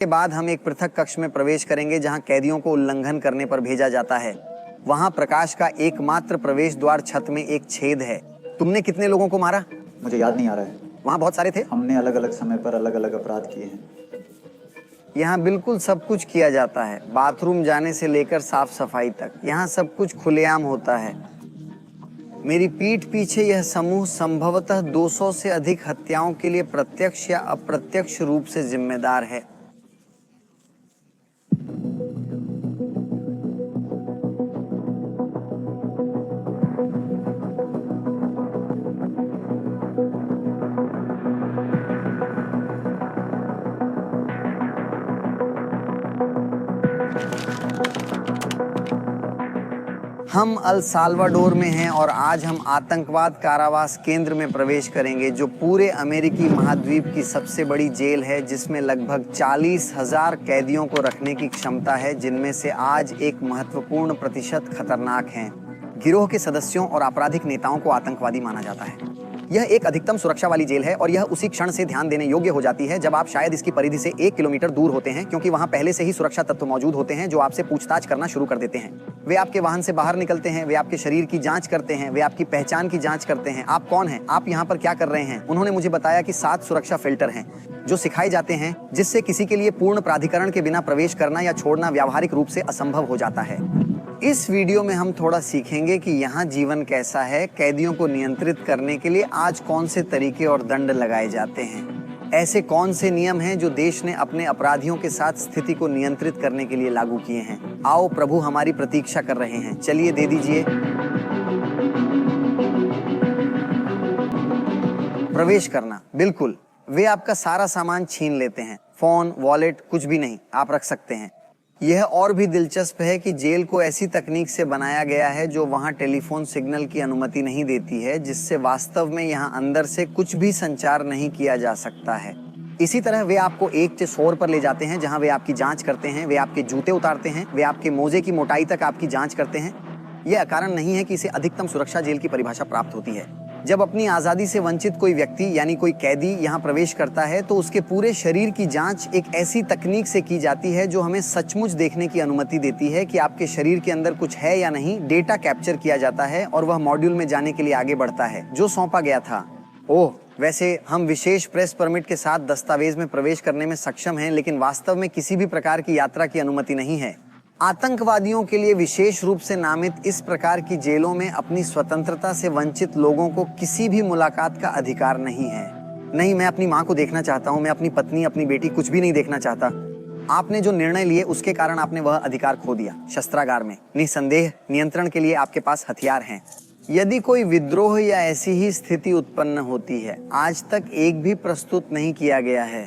के बाद हम एक पृथक कक्ष में प्रवेश करेंगे जहां कैदियों को उल्लंघन करने पर भेजा जाता है। वहां प्रकाश का एकमात्र प्रवेश द्वार छत में एक छेद है। तुमने कितने लोगों को मारा? मुझे याद नहीं आ रहा है। वहां बहुत सारे थे। हमने अलग अलग समय पर अलग अलग अपराध किए हैं। यहाँ बिल्कुल सब कुछ किया जाता है, बाथरूम जाने से लेकर साफ सफाई तक। यहाँ सब कुछ खुलेआम होता है। मेरी पीठ पीछे यह समूह संभवतः 200 से अधिक हत्याओं के लिए प्रत्यक्ष या अप्रत्यक्ष रूप से जिम्मेदार है। हम अल साल्वाडोर में हैं और आज हम आतंकवाद कारावास केंद्र में प्रवेश करेंगे, जो पूरे अमेरिकी महाद्वीप की सबसे बड़ी जेल है, जिसमें लगभग 40,000 कैदियों को रखने की क्षमता है, जिनमें से आज एक महत्वपूर्ण प्रतिशत खतरनाक हैं। गिरोह के सदस्यों और आपराधिक नेताओं को आतंकवादी माना जाता है। यह एक अधिकतम सुरक्षा वाली जेल है और यह उसी क्षण से ध्यान देने योग्य हो जाती है जब आप शायद इसकी परिधि से 1 किलोमीटर दूर होते हैं, क्योंकि वहां पहले से ही सुरक्षा तत्व मौजूद होते हैं जो आपसे पूछताछ करना शुरू कर देते हैं। वे आपके वाहन से बाहर निकलते हैं, वे आपके शरीर की जांच करते हैं, वे आपकी पहचान की जांच करते हैं। आप कौन हैं? आप यहाँ पर क्या कर रहे हैं? उन्होंने मुझे बताया कि 7 सुरक्षा फिल्टर हैं जो सिखाए जाते हैं, जिससे किसी के लिए पूर्ण प्राधिकरण के बिना प्रवेश करना या छोड़ना व्यावहारिक रूप से असंभव हो जाता है। इस वीडियो में हम थोड़ा सीखेंगे कि यहाँ जीवन कैसा है, कैदियों को नियंत्रित करने के लिए आज कौन से तरीके और दंड लगाए जाते हैं, ऐसे कौन से नियम हैं जो देश ने अपने अपराधियों के साथ स्थिति को नियंत्रित करने के लिए लागू किए हैं। आओ, प्रभु हमारी प्रतीक्षा कर रहे हैं। चलिए दे दीजिए। प्रवेश करना, बिल्कुल। वे आपका सारा सामान छीन लेते हैं, फोन, वॉलेट, कुछ भी नहीं आप रख सकते हैं। यह और भी दिलचस्प है कि जेल को ऐसी तकनीक से बनाया गया है जो वहां टेलीफोन सिग्नल की अनुमति नहीं देती है, जिससे वास्तव में यहां अंदर से कुछ भी संचार नहीं किया जा सकता है। इसी तरह वे आपको एक से शोर पर ले जाते हैं जहां वे आपकी जांच करते हैं, वे आपके जूते उतारते हैं, वे आपके मोजे की मोटाई तक आपकी जांच करते हैं। यह अकारण नहीं है कि इसे अधिकतम सुरक्षा जेल की परिभाषा प्राप्त होती है। जब अपनी आज़ादी से वंचित कोई व्यक्ति यानी कोई कैदी यहाँ प्रवेश करता है तो उसके पूरे शरीर की जांच एक ऐसी तकनीक से की जाती है जो हमें सचमुच देखने की अनुमति देती है कि आपके शरीर के अंदर कुछ है या नहीं। डेटा कैप्चर किया जाता है और वह मॉड्यूल में जाने के लिए आगे बढ़ता है जो सौंपा गया था। ओह, वैसे हम विशेष प्रेस परमिट के साथ दस्तावेज में प्रवेश करने में सक्षम हैं, लेकिन वास्तव में किसी भी प्रकार की यात्रा की अनुमति नहीं है। आतंकवादियों के लिए विशेष रूप से नामित इस प्रकार की जेलों में अपनी स्वतंत्रता से वंचित लोगों को किसी भी मुलाकात का अधिकार नहीं है। नहीं, मैं अपनी माँ को देखना चाहता हूँ, मैं अपनी पत्नी, अपनी बेटी, कुछ भी नहीं देखना चाहता। आपने जो निर्णय लिए उसके कारण आपने वह अधिकार खो दिया। शस्त्रागार में निसंदेह नियंत्रण के लिए आपके पास हथियार हैं। यदि कोई विद्रोह या ऐसी ही स्थिति उत्पन्न होती है, आज तक एक भी प्रस्तुत नहीं किया गया है।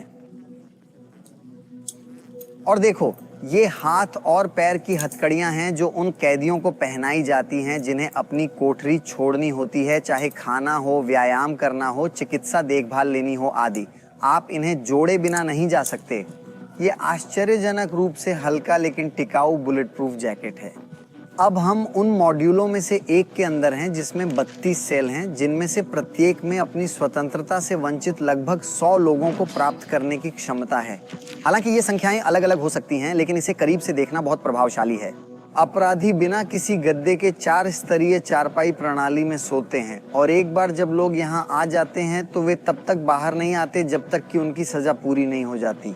और देखो, ये हाथ और पैर की हथकड़ियां हैं जो उन कैदियों को पहनाई जाती हैं जिन्हें अपनी कोठरी छोड़नी होती है, चाहे खाना हो, व्यायाम करना हो, चिकित्सा देखभाल लेनी हो आदि। आप इन्हें जोड़े बिना नहीं जा सकते। ये आश्चर्यजनक रूप से हल्का लेकिन टिकाऊ बुलेट प्रूफ जैकेट है। अब हम उन मॉड्यूलों में से एक के अंदर हैं जिसमें 32 सेल हैं, जिनमें से प्रत्येक में अपनी स्वतंत्रता से वंचित लगभग 100 लोगों को प्राप्त करने की क्षमता है। हालांकि ये संख्याएं अलग अलग हो सकती हैं, लेकिन इसे करीब से देखना बहुत प्रभावशाली है। अपराधी बिना किसी गद्दे के 4 स्तरीय चारपाई प्रणाली में सोते हैं और एक बार जब लोग यहाँ आ जाते हैं तो वे तब तक बाहर नहीं आते जब तक कि उनकी सजा पूरी नहीं हो जाती।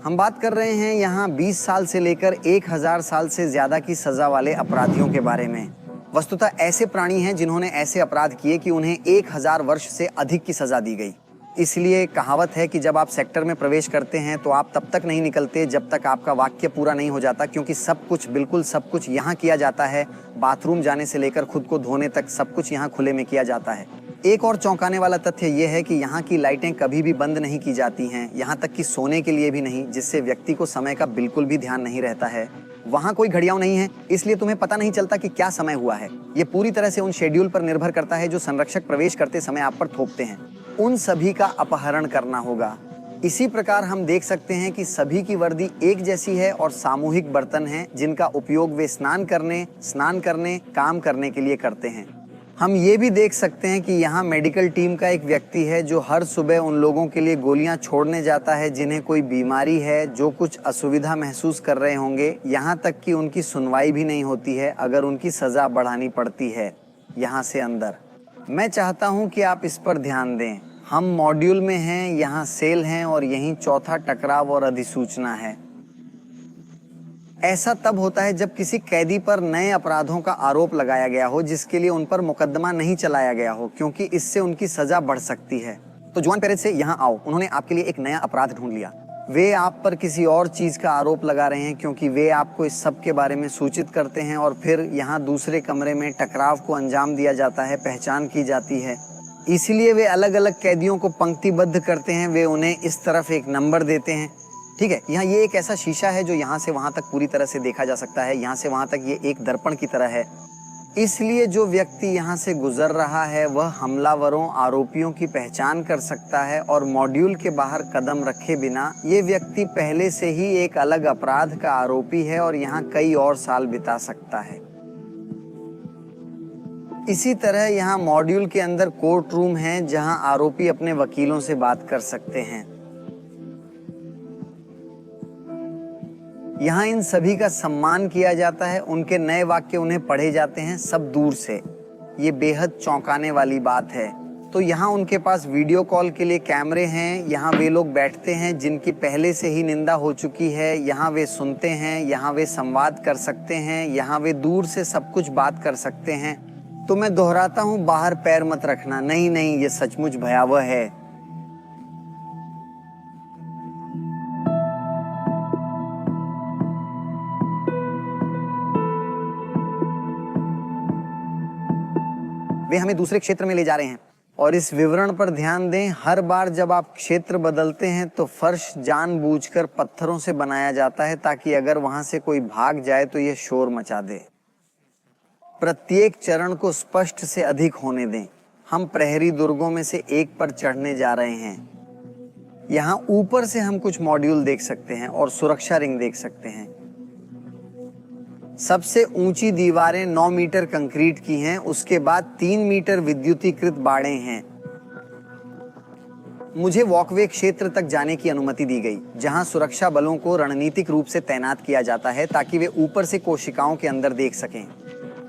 हम बात कर रहे हैं यहाँ 20 साल से लेकर 1000 साल से ज्यादा की सजा वाले अपराधियों के बारे में। वस्तुतः ऐसे प्राणी हैं जिन्होंने ऐसे अपराध किए कि उन्हें 1000 वर्ष से अधिक की सजा दी गई। इसलिए कहावत है कि जब आप सेक्टर में प्रवेश करते हैं तो आप तब तक नहीं निकलते जब तक आपका वाक्य पूरा नहीं हो जाता, क्योंकि सब कुछ, बिल्कुल सब कुछ यहाँ किया जाता है। बाथरूम जाने से लेकर खुद को धोने तक सब कुछ यहाँ खुले में किया जाता है। एक और चौंकाने वाला तथ्य यह है कि यहाँ की लाइटें कभी भी बंद नहीं की जाती हैं, यहाँ तक कि सोने के लिए भी नहीं, जिससे व्यक्ति को समय का बिल्कुल भी ध्यान नहीं रहता है। वहाँ कोई घड़ियाल नहीं है, इसलिए तुम्हें पता नहीं चलता कि क्या समय हुआ है। ये पूरी तरह से उन शेड्यूल पर निर्भर करता है जो संरक्षक प्रवेश करते समय आप पर थोपते हैं। उन सभी का अपहरण करना होगा। इसी प्रकार हम देख सकते हैं कि सभी की वर्दी एक जैसी है और सामूहिक बर्तन हैं जिनका उपयोग वे स्नान करने, काम करने के लिए करते हैं। हम ये भी देख सकते हैं कि यहाँ मेडिकल टीम का एक व्यक्ति है जो हर सुबह उन लोगों के लिए गोलियां छोड़ने जाता है जिन्हें कोई बीमारी है, जो कुछ असुविधा महसूस कर रहे होंगे। यहाँ तक कि उनकी सुनवाई भी नहीं होती है अगर उनकी सज़ा बढ़ानी पड़ती है यहाँ से अंदर। मैं चाहता हूँ कि आप इस पर ध्यान दें। हम मॉड्यूल में हैं, यहाँ सेल हैं और यहीं चौथा टकराव और अधिसूचना है। ऐसा तब होता है जब किसी कैदी पर नए अपराधों का आरोप लगाया गया हो जिसके लिए उन पर मुकदमा नहीं चलाया गया हो, क्योंकि इससे उनकी सजा बढ़ सकती है। तो जुआन पेरेज से यहाँ आओ, उन्होंने आपके लिए एक नया अपराध ढूंढ लिया। वे आप पर किसी और चीज का आरोप लगा रहे हैं क्योंकि वे आपको इस सब के बारे में सूचित करते हैं और फिर यहाँ दूसरे कमरे में टकराव को अंजाम दिया जाता है, पहचान की जाती है। इसीलिए वे अलग अलग कैदियों को पंक्तिबद्ध करते हैं, वे उन्हें इस तरफ एक नंबर देते हैं। ठीक है, यहाँ ये एक ऐसा शीशा है जो यहाँ से वहाँ तक पूरी तरह से देखा जा सकता है। यहाँ से वहाँ तक ये एक दर्पण की तरह है। इसलिए जो व्यक्ति यहाँ से गुजर रहा है वह हमलावरों, आरोपियों की पहचान कर सकता है और मॉड्यूल के बाहर कदम रखे बिना ये व्यक्ति पहले से ही एक अलग अपराध का आरोपी है और यहाँ कई और साल बिता सकता है। इसी तरह यहाँ मॉड्यूल के अंदर कोर्ट रूम है जहाँ आरोपी अपने वकीलों से बात कर सकते हैं। यहाँ इन सभी का सम्मान किया जाता है, उनके नए वाक्य उन्हें पढ़े जाते हैं, सब दूर से। ये बेहद चौंकाने वाली बात है। तो यहाँ उनके पास वीडियो कॉल के लिए कैमरे हैं। यहाँ वे लोग बैठते हैं जिनकी पहले से ही निंदा हो चुकी है। यहाँ वे सुनते हैं, यहाँ वे संवाद कर सकते हैं, यहाँ वे दूर से सब कुछ बात कर सकते हैं। तो मैं दोहराता हूँ, बाहर पैर मत रखना। नहीं नहीं, ये सचमुच भयावह है। वे हमें दूसरे क्षेत्र में ले जा रहे हैं और इस विवरण पर ध्यान दें। हर बार जब आप क्षेत्र बदलते हैं तो फर्श जानबूझकर पत्थरों से बनाया जाता है ताकि अगर वहां से कोई भाग जाए तो यह शोर मचा दे। प्रत्येक चरण को स्पष्ट से अधिक होने दें। हम प्रहरी दुर्गों में से एक पर चढ़ने जा रहे हैं। यहाँ ऊपर से हम कुछ मॉड्यूल देख सकते हैं और सुरक्षा रिंग देख सकते हैं। सबसे ऊंची दीवारें 9 मीटर कंक्रीट की हैं, उसके बाद 3 मीटर विद्युतीकृत बाड़े हैं। मुझे वॉकवे क्षेत्र तक जाने की अनुमति दी गई जहां सुरक्षा बलों को रणनीतिक रूप से तैनात किया जाता है ताकि वे ऊपर से कोशिकाओं के अंदर देख सकें।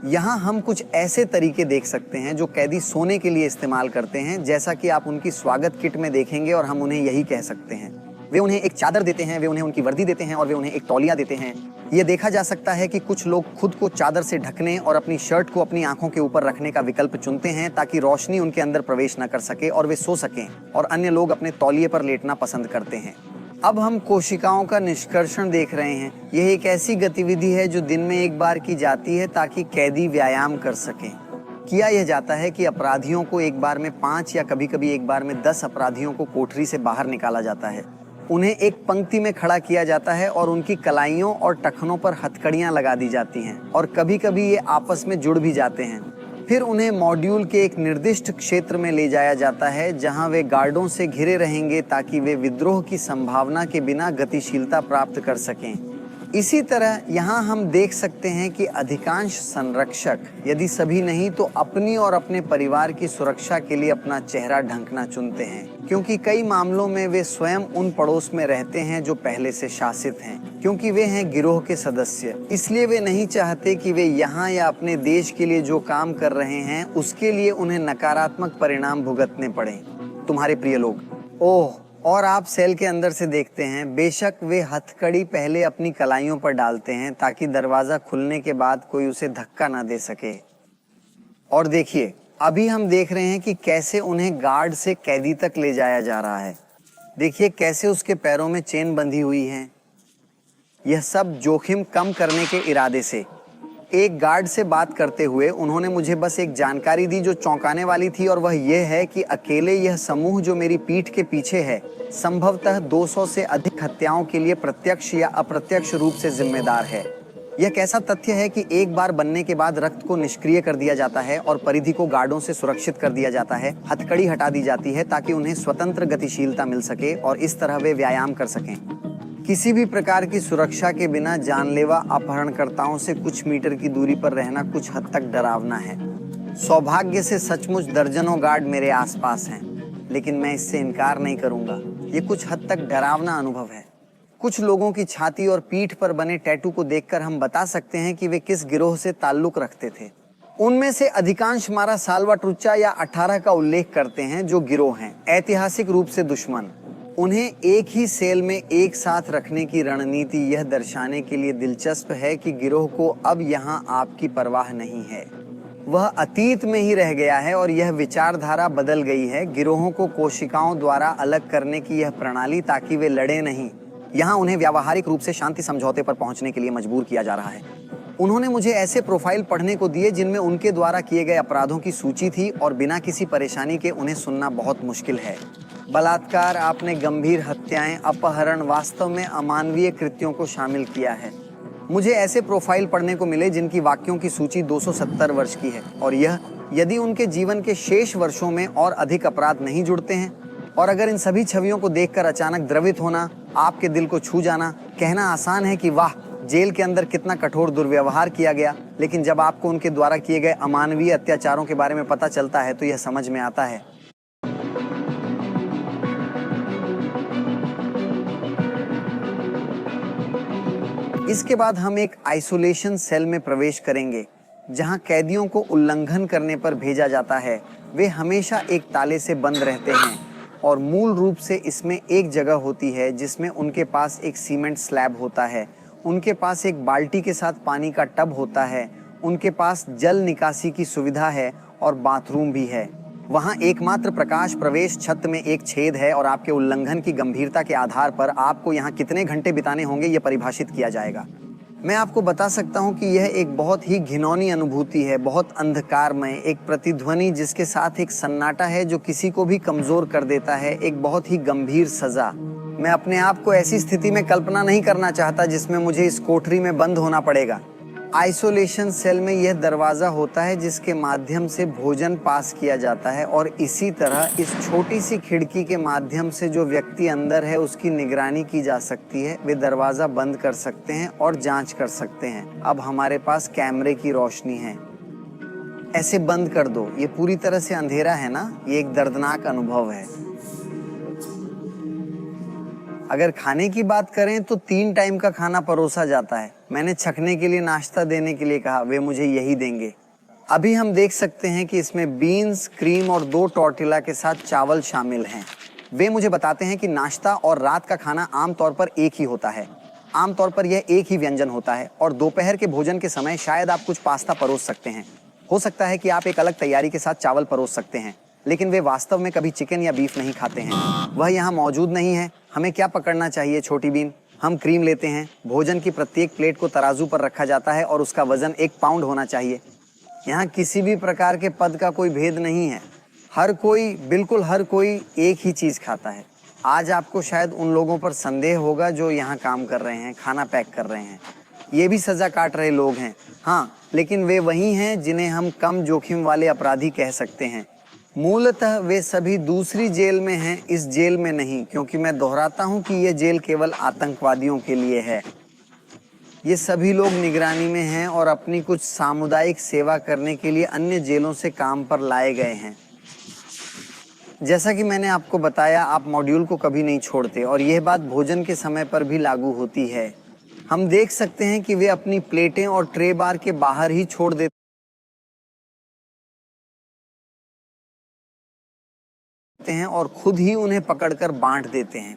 यहाँ हम कुछ ऐसे तरीके देख सकते हैं जो कैदी सोने के लिए इस्तेमाल करते हैं, जैसा कि आप उनकी स्वागत किट में देखेंगे और हम उन्हें यही कह सकते हैं। वे उन्हें एक चादर देते हैं, वे उन्हें उनकी वर्दी देते हैं और वे उन्हें एक तौलिया देते हैं। ये देखा जा सकता है कि कुछ लोग खुद को चादर से ढकने और अपनी शर्ट को अपनी आंखों के ऊपर रखने का विकल्प चुनते हैं ताकि रोशनी उनके अंदर प्रवेश न कर सके और वे सो सकें, और अन्य लोग अपने तौलिए पर लेटना पसंद करते हैं। अब हम कोशिकाओं का निष्कर्षण देख रहे हैं। यह एक ऐसी गतिविधि है जो दिन में एक बार की जाती है ताकि कैदी व्यायाम कर सकें। किया यह जाता है कि अपराधियों को एक बार में 5 या कभी-कभी एक बार में 10 अपराधियों को कोठरी से बाहर निकाला जाता है। उन्हें एक पंक्ति में खड़ा किया जाता है और उनकी कलाइयों और टखनों पर हथकड़ियां लगा दी जाती हैं और कभी-कभी ये आपस में जुड़ भी जाते हैं। फिर उन्हें मॉड्यूल के एक निर्दिष्ट क्षेत्र में ले जाया जाता है जहां वे गार्डों से घिरे रहेंगे ताकि वे विद्रोह की संभावना के बिना गतिशीलता प्राप्त कर सकें। इसी तरह यहाँ हम देख सकते हैं कि अधिकांश संरक्षक, यदि सभी नहीं तो अपनी और अपने परिवार की सुरक्षा के लिए अपना चेहरा ढंकना चुनते हैं, क्योंकि कई मामलों में वे स्वयं उन पड़ोस में रहते हैं जो पहले से शासित हैं, क्योंकि वे हैं गिरोह के सदस्य। इसलिए वे नहीं चाहते कि वे यहाँ या अपने देश के लिए जो काम कर रहे हैं उसके लिए उन्हें नकारात्मक परिणाम भुगतने पड़े। तुम्हारे प्रिय लोग, ओह, और आप सेल के अंदर से देखते हैं, बेशक वे हथकड़ी पहले अपनी कलाइयों पर डालते हैं ताकि दरवाजा खुलने के बाद कोई उसे धक्का ना दे सके। और देखिए, अभी हम देख रहे हैं कि कैसे उन्हें गार्ड से कैदी तक ले जाया जा रहा है। देखिए कैसे उसके पैरों में चेन बंधी हुई है। यह सब जोखिम कम करने के इरादे से। एक गार्ड से बात करते हुए उन्होंने मुझे बस एक जानकारी दी जो चौंकाने वाली थी, और वह यह है कि अकेले यह समूह जो मेरी पीठ के पीछे है संभवतः 200 से अधिक हत्याओं के लिए प्रत्यक्ष या अप्रत्यक्ष रूप से जिम्मेदार है। यह कैसा तथ्य है कि एक बार बनने के बाद रक्त को निष्क्रिय कर दिया जाता है और परिधि को गार्डों से सुरक्षित कर दिया जाता है, हथकड़ी हटा दी जाती है ताकि उन्हें स्वतंत्र गतिशीलता मिल सके और इस तरह वे व्यायाम कर सकें। किसी भी प्रकार की सुरक्षा के बिना जानलेवा अपहरणकर्ताओं से कुछ मीटर की दूरी पर रहना कुछ हद तक डरावना है। सौभाग्य से सचमुच दर्जनों गार्ड मेरे आसपास हैं, लेकिन मैं इससे इनकार नहीं करूंगा, ये कुछ हद तक डरावना अनुभव है। कुछ लोगों की छाती और पीठ पर बने टैटू को देखकर हम बता सकते हैं कि वे किस गिरोह से ताल्लुक रखते थे। उनमें से अधिकांश मारा साल्वाट्रुचा या 18 का उल्लेख करते हैं, जो गिरोह हैं, ऐतिहासिक रूप से दुश्मन। उन्हें एक ही सेल में एक साथ रखने की रणनीति यह दर्शाने के लिए दिलचस्प है कि गिरोह को अब यहाँ आपकी परवाह नहीं है। वह अतीत में ही रह गया है और यह विचारधारा बदल गई है। गिरोहों को कोशिकाओं द्वारा अलग करने की यह प्रणाली, ताकि वे लड़े नहीं। यहाँ उन्हें व्यावहारिक रूप से शांति समझौते पर पहुंचने के लिए मजबूर किया जा रहा है। उन्होंने मुझे ऐसे प्रोफाइल पढ़ने को दिए जिनमें उनके द्वारा किए गए अपराधों की सूची थी और बिना किसी परेशानी के उन्हें सुनना बहुत मुश्किल है। बलात्कार, आपने गंभीर हत्याएं, अपहरण, वास्तव में अमानवीय कृत्यों को शामिल किया है। मुझे ऐसे प्रोफाइल पढ़ने को मिले जिनकी वाक्यों की सूची 270 वर्ष की है, और यह यदि उनके जीवन के शेष वर्षों में और अधिक अपराध नहीं जुड़ते हैं। और अगर इन सभी छवियों को देखकर अचानक द्रवित होना, आपके दिल को छू जाना, कहना आसान है कि वाह, जेल के अंदर कितना कठोर दुर्व्यवहार किया गया, लेकिन जब आपको उनके द्वारा किए गए अमानवीय अत्याचारों के बारे में पता चलता है तो यह समझ में आता है। इसके बाद हम एक आइसोलेशन सेल में प्रवेश करेंगे, जहां कैदियों को उल्लंघन करने पर भेजा जाता है। वे हमेशा एक ताले से बंद रहते हैं और मूल रूप से इसमें एक जगह होती है जिसमें उनके पास एक सीमेंट स्लैब होता है, उनके पास एक बाल्टी के साथ पानी का टब होता है, उनके पास जल निकासी की सुविधा है और बाथरूम भी है। वहाँ एकमात्र प्रकाश प्रवेश छत में एक छेद है और आपके उल्लंघन की गंभीरता के आधार पर आपको यहाँ कितने घंटे बिताने होंगे यह परिभाषित किया जाएगा। मैं आपको बता सकता हूँ कि यह एक बहुत ही घिनौनी अनुभूति है, बहुत अंधकारमय, एक प्रतिध्वनि जिसके साथ एक सन्नाटा है जो किसी को भी कमजोर कर देता है, एक बहुत ही गंभीर सजा। मैं अपने आप को ऐसी स्थिति में कल्पना नहीं करना चाहता जिसमें मुझे इस कोठरी में बंद होना पड़ेगा। आइसोलेशन सेल में यह दरवाज़ा होता है जिसके माध्यम से भोजन पास किया जाता है, और इसी तरह इस छोटी सी खिड़की के माध्यम से जो व्यक्ति अंदर है उसकी निगरानी की जा सकती है। वे दरवाज़ा बंद कर सकते हैं और जांच कर सकते हैं। अब हमारे पास कैमरे की रोशनी है। ऐसे बंद कर दो, ये पूरी तरह से अंधेरा है ना, ये एक दर्दनाक अनुभव है। अगर खाने की बात करें तो 3 टाइम का खाना परोसा जाता है। मैंने छकने के लिए नाश्ता देने के लिए कहा, वे मुझे यही देंगे। अभी हम देख सकते हैं कि इसमें बीन्स, क्रीम और 2 टॉर्टिला के साथ चावल शामिल हैं। वे मुझे बताते हैं कि नाश्ता और रात का खाना आमतौर पर एक ही होता है। आमतौर पर यह एक ही व्यंजन होता है, और दोपहर के भोजन के समय शायद आप कुछ पास्ता परोस सकते हैं। हो सकता है कि आप एक अलग तैयारी के साथ चावल परोस सकते हैं, लेकिन वे वास्तव में कभी चिकन या बीफ नहीं खाते हैं। वह यहाँ मौजूद नहीं है। हमें क्या पकड़ना चाहिए, छोटी बीन? हम क्रीम लेते हैं। भोजन की प्रत्येक प्लेट को तराजू पर रखा जाता है और उसका वजन 1 पाउंड होना चाहिए। यहाँ किसी भी प्रकार के पद का कोई भेद नहीं है। हर कोई, बिल्कुल हर कोई एक ही चीज़ खाता है। आज आपको शायद उन लोगों पर संदेह होगा जो यहाँ काम कर रहे हैं, खाना पैक कर रहे हैं। ये भी सज़ा काट रहे लोग हैं, हाँ, लेकिन वे वही हैं जिन्हें हम कम जोखिम वाले अपराधी कह सकते हैं। मूलतः वे सभी दूसरी जेल में हैं, इस जेल में नहीं, क्योंकि मैं दोहराता हूं कि यह जेल केवल आतंकवादियों के लिए है। ये सभी लोग निगरानी में हैं और अपनी कुछ सामुदायिक सेवा करने के लिए अन्य जेलों से काम पर लाए गए हैं। जैसा कि मैंने आपको बताया, आप मॉड्यूल को कभी नहीं छोड़ते, और यह बात भोजन के समय पर भी लागू होती है। हम देख सकते हैं कि वे अपनी प्लेटें और ट्रे बार के बाहर ही छोड़ देते हैं और खुद ही उन्हें पकड़कर बांट देते हैं।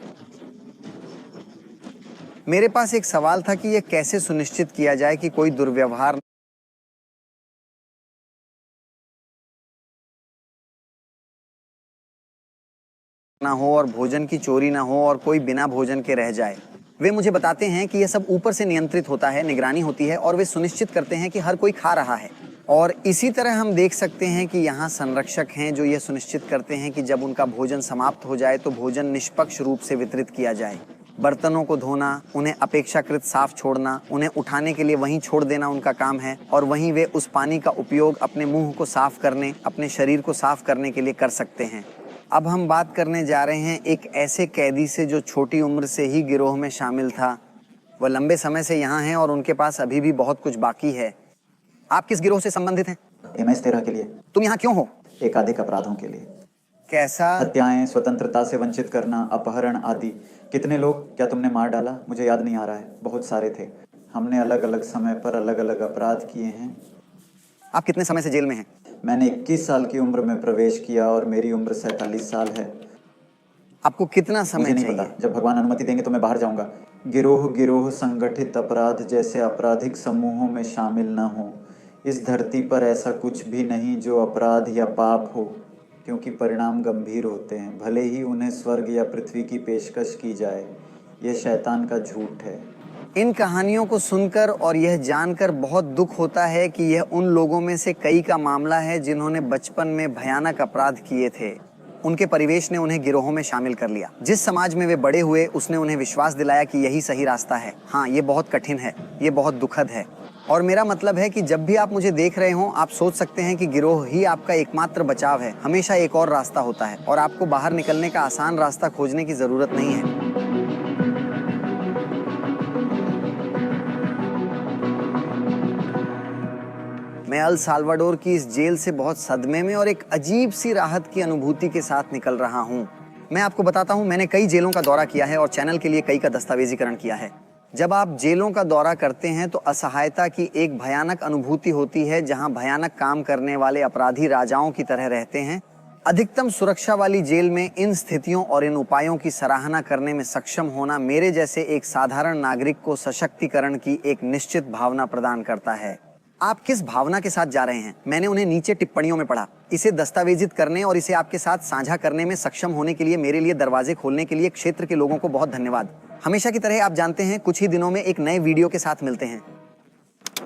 मेरे पास एक सवाल था कि यह कैसे सुनिश्चित किया जाए कि कोई दुर्व्यवहार ना हो और भोजन की चोरी ना हो और कोई बिना भोजन के रह जाए। वे मुझे बताते हैं कि यह सब ऊपर से नियंत्रित होता है, निगरानी होती है, और वे सुनिश्चित करते हैं कि हर कोई खा रहा है। और इसी तरह हम देख सकते हैं कि यहाँ संरक्षक हैं जो यह सुनिश्चित करते हैं कि जब उनका भोजन समाप्त हो जाए तो भोजन निष्पक्ष रूप से वितरित किया जाए। बर्तनों को धोना, उन्हें अपेक्षाकृत साफ छोड़ना, उन्हें उठाने के लिए वहीं छोड़ देना उनका काम है, और वहीं वे उस पानी का उपयोग अपने मुंह को साफ करने, अपने शरीर को साफ करने के लिए कर सकते हैं। अब हम बात करने जा रहे हैं एक ऐसे कैदी से जो छोटी उम्र से ही गिरोह में शामिल था। वह लंबे समय से यहाँ हैं और उनके पास अभी भी बहुत कुछ बाकी है। आप किस गिरोह से संबंधित हैं? MS 13 के लिए, तुम यहाँ क्यों हो? एकाधिक अपराधों के लिए। कैसा? हत्याएं, स्वतंत्रता से वंचित करना, अपहरण आदि। कितने लोग क्या तुमने मार डाला? मुझे याद नहीं आ रहा है, बहुत सारे थे। हमने अलग अलग समय पर अलग अलग अपराध किए हैं। आप कितने समय से जेल में हैं? मैंने 21 साल की उम्र में प्रवेश किया और मेरी उम्र 47 साल है। आपको कितना मुझे समय नहीं चाहिए? पता, जब भगवान अनुमति देंगे तो मैं बाहर जाऊंगा। गिरोह गिरोह संगठित अपराध जैसे आपराधिक समूहों में शामिल न हो। इस धरती पर ऐसा कुछ भी नहीं जो अपराध या पाप हो, क्योंकि परिणाम गंभीर होते हैं, भले ही उन्हें स्वर्ग या पृथ्वी की पेशकश की जाए। यह शैतान का झूठ है। इन कहानियों को सुनकर और यह जानकर बहुत दुख होता है कि यह उन लोगों में से कई का मामला है जिन्होंने बचपन में भयानक अपराध किए थे। उनके परिवेश ने उन्हें गिरोहों में शामिल कर लिया। जिस समाज में वे बड़े हुए उसने उन्हें विश्वास दिलाया कि यही सही रास्ता है। हाँ, ये बहुत कठिन है, ये बहुत दुखद है। और मेरा मतलब है कि जब भी आप मुझे देख रहे हों, आप सोच सकते हैं कि गिरोह ही आपका एकमात्र बचाव है। हमेशा एक और रास्ता होता है और आपको बाहर निकलने का आसान रास्ता खोजने की जरूरत नहीं है। मैं अल साल्वाडोर की इस जेल से बहुत सदमे में और एक अजीब सी राहत की अनुभूति के साथ निकल रहा हूँ। मैं आपको बताता हूँ, मैंने कई जेलों का दौरा किया है और चैनल के लिए कई का दस्तावेजीकरण किया है। जब आप जेलों का दौरा करते हैं तो असहायता की एक भयानक अनुभूति होती है, जहाँ भयानक काम करने वाले अपराधी राजाओं की तरह रहते हैं। अधिकतम सुरक्षा वाली जेल में इन स्थितियों और इन उपायों की सराहना करने में सक्षम होना मेरे जैसे एक साधारण नागरिक को सशक्तिकरण की एक निश्चित भावना प्रदान करता है। आप किस भावना के साथ जा रहे हैं, मैंने उन्हें नीचे टिप्पणियों में पढ़ा। इसे दस्तावेजित करने और इसे आपके साथ साझा करने में सक्षम होने के लिए मेरे लिए दरवाजे खोलने के लिए क्षेत्र के लोगों को बहुत धन्यवाद। हमेशा की तरह आप जानते हैं, कुछ ही दिनों में एक नए वीडियो के साथ मिलते हैं।